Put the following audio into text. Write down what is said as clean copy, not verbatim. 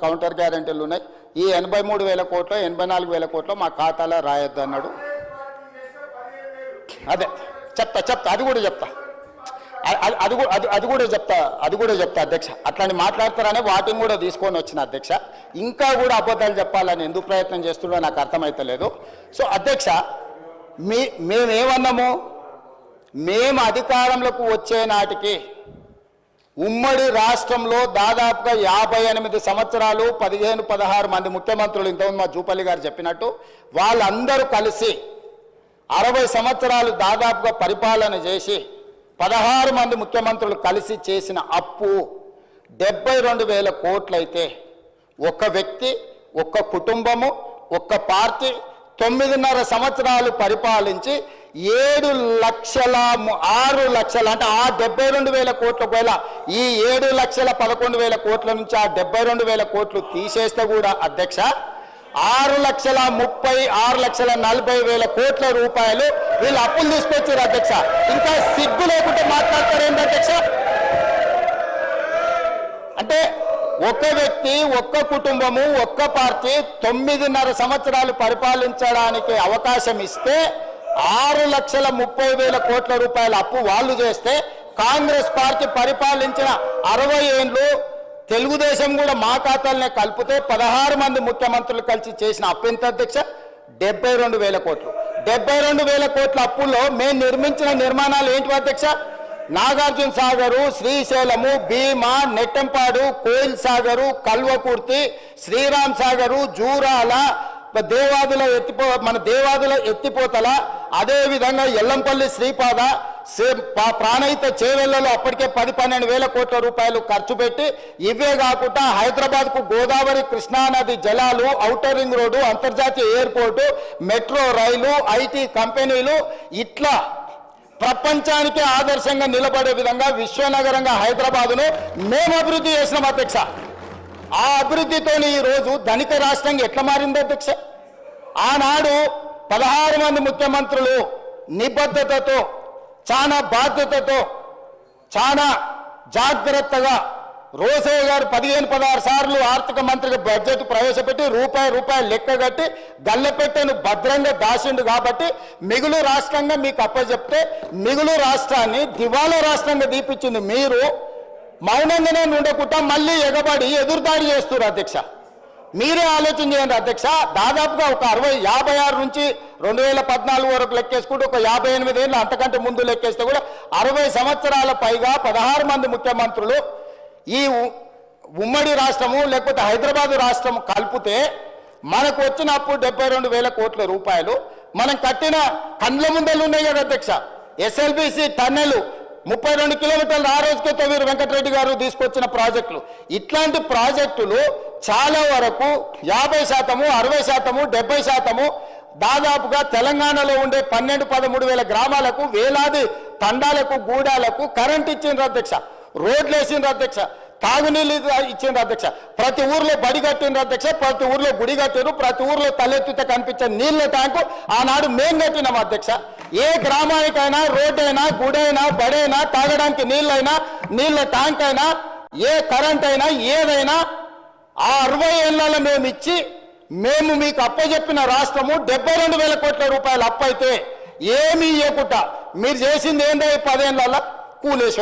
Counter గ్యారెంటీలు ఉన్నాయి. ఈ 83,000 కోట్లు 84,000 కోట్లు మా ఖాతాలో రాయొద్దు అన్నాడు. అదే చెప్తా అది కూడా చెప్తా అధ్యక్ష. అట్లాంటి మాట్లాడతారనే వాటిని కూడా తీసుకొని వచ్చిన అధ్యక్ష. ఇంకా కూడా అబద్ధాలు చెప్పాలని ఎందుకు ప్రయత్నం చేస్తుండో నాకు అర్థమైతలేదు. సో అధ్యక్ష, మేమేమన్నాము, మేము అధికారంలోకి వచ్చే నాటికి ఉమ్మడి రాష్ట్రంలో దాదాపుగా 58 సంవత్సరాలు 15-16 మంది ముఖ్యమంత్రులు, ఇంతకుముందు మా జూపల్లి గారు చెప్పినట్టు వాళ్ళందరూ కలిసి 60 సంవత్సరాలు దాదాపుగా పరిపాలన చేసి 16 మంది ముఖ్యమంత్రులు కలిసి చేసిన అప్పు 72,000 కోట్లు అయితే ఒక్క వ్యక్తి, ఒక్క కుటుంబము, ఒక్క పార్టీ 9.5 సంవత్సరాలు పరిపాలించి 6 లక్షల అంటే ఆ 72,000 కోట్ల వేళ ఈ 7,11,000 కోట్ల నుంచి ఆ 72,000 కోట్లు తీసేస్తే కూడా అధ్యక్ష 6,40,000 కోట్ల రూపాయలు వీళ్ళు అప్పులు తీసుకొచ్చారు అధ్యక్ష. ఇంకా సిగ్గు లేకుంటే మాట్లాడతారేంటి అధ్యక్ష? అంటే ఒక్క వ్యక్తి, ఒక్క కుటుంబము, ఒక్క పార్టీ 9.5 సంవత్సరాలు పరిపాలించడానికి అవకాశం ఇస్తే 6,30,000 కోట్ల రూపాయల అప్పు వాళ్ళు చేస్తే, కాంగ్రెస్ పార్టీ పరిపాలించిన 60 ఏళ్ళు తెలుగుదేశం కూడా మా ఖాతాలనే కలిపితే 16 మంది ముఖ్యమంత్రులు కలిసి చేసిన అప్పు ఎంత అధ్యక్ష? 72,000 కోట్లు. 72,000 కోట్ల అప్పుల్లో మేము నిర్మించిన నిర్మాణాలు ఏంటి అధ్యక్ష? నాగార్జున సాగరు, శ్రీశైలము, భీమా, నెట్టంపాడు, కోయిల్ సాగరు, కల్వకుర్తి, శ్రీరామ్ సాగరు, జూరాల, దేవాదుల ఎత్తిపోతల, అదేవిధంగా ఎల్లంపల్లి శ్రీపాద, ప్రాణహిత చేవెళ్లలో అప్పటికే 10-12,000 కోట్ల రూపాయలు ఖర్చు పెట్టి, ఇవే కాకుండా హైదరాబాద్కు గోదావరి కృష్ణానది జలాలు, ఔటర్ రింగ్ రోడ్డు, అంతర్జాతీయ ఎయిర్పోర్టు, మెట్రో రైలు, ఐటీ కంపెనీలు, ఇట్లా ప్రపంచానికే ఆదర్శంగా నిలబడే విధంగా విశ్వనగరంగా హైదరాబాదును మేము అభివృద్ధి చేసినాం అధ్యక్ష. ఆ అభివృద్ధితో ఈరోజు ధనిక రాష్ట్రంగా ఎట్లా మారింది అధ్యక్ష? ఆనాడు 16 మంది ముఖ్యమంత్రులు నిబద్ధతతో, చాలా బాధ్యతతో, చాలా జాగ్రత్తగా రోసయ్య గారు 15-16 సార్లు ఆర్థిక మంత్రిగా బడ్జెట్ ప్రవేశపెట్టి రూపాయి లెక్కగట్టి గల్లెపెట్టెను భద్రంగా దాచిండు. కాబట్టి మిగులు రాష్ట్రంగా మీకు అప్పచెప్తే మిగులు రాష్ట్రాన్ని దివాలా రాష్ట్రంగా దీపించింది మీరు. మౌనంగానే ఉండకుండా మళ్ళీ ఎగబడి ఎదురుదాడి చేస్తున్నారు అధ్యక్ష. మీరే ఆలోచన చేయండి అధ్యక్ష. దాదాపుగా ఒక 56 నుంచి 2014 వరకు లెక్కేసుకుంటే ఒక 58 ఏళ్ళు అంతకంటే ముందు లెక్కేస్తే కూడా 60 సంవత్సరాల పైగా 16 మంది ముఖ్యమంత్రులు ఈ ఉమ్మడి రాష్ట్రము లేకపోతే హైదరాబాద్ రాష్ట్రం కలిపితే మనకు వచ్చిన అప్పు 72,000 కోట్ల రూపాయలు. మనం కట్టిన కండ్ల ముందలు ఉన్నాయి కదా అధ్యక్ష. SLBC టన్నెలు 32 కిలోమీటర్లు ఆ రోజుకే తొవ్వీరు వెంకటరెడ్డి గారు తీసుకొచ్చిన ప్రాజెక్టులు. ఇట్లాంటి ప్రాజెక్టులు చాలా వరకు 50%, 60%, 70% దాదాపుగా తెలంగాణలో ఉండే 12-13 వేల గ్రామాలకు, వేలాది తండాలకు, గూడాలకు కరెంట్ ఇచ్చిండ్రు అధ్యక్ష, రోడ్లు వేసిండ్రు అధ్యక్ష, తాగునీళ్ళు ఇచ్చిండ్రు అధ్యక్ష, ప్రతి ఊర్లో బడి కట్టిండ్రు అధ్యక్ష, ప్రతి ఊర్లో గుడి కట్టిరు, ప్రతి ఊర్లో తలెత్తితే కనిపించే నీళ్ళ ట్యాంకు ఆనాడు మేము కట్టినాం అధ్యక్ష. ఏ గ్రామానికైనా రోడ్డైనా, గుడైనా, బడైనా, తాగడానికి నీళ్ళైనా, నీళ్ళ ట్యాంక్ అయినా, ఏ కరెంట్ అయినా, ఏదైనా ఆ 60 ఏళ్లలో మేము ఇచ్చి మేము మీకు అప్పచెప్పిన రాష్ట్రము 72,000 కోట్ల రూపాయలు అప్పు అయితే ఏమీ ఇవ్వకుండా మీరు చేసింది ఏందో 10 ఏళ్లలో కూలేశ్వరం.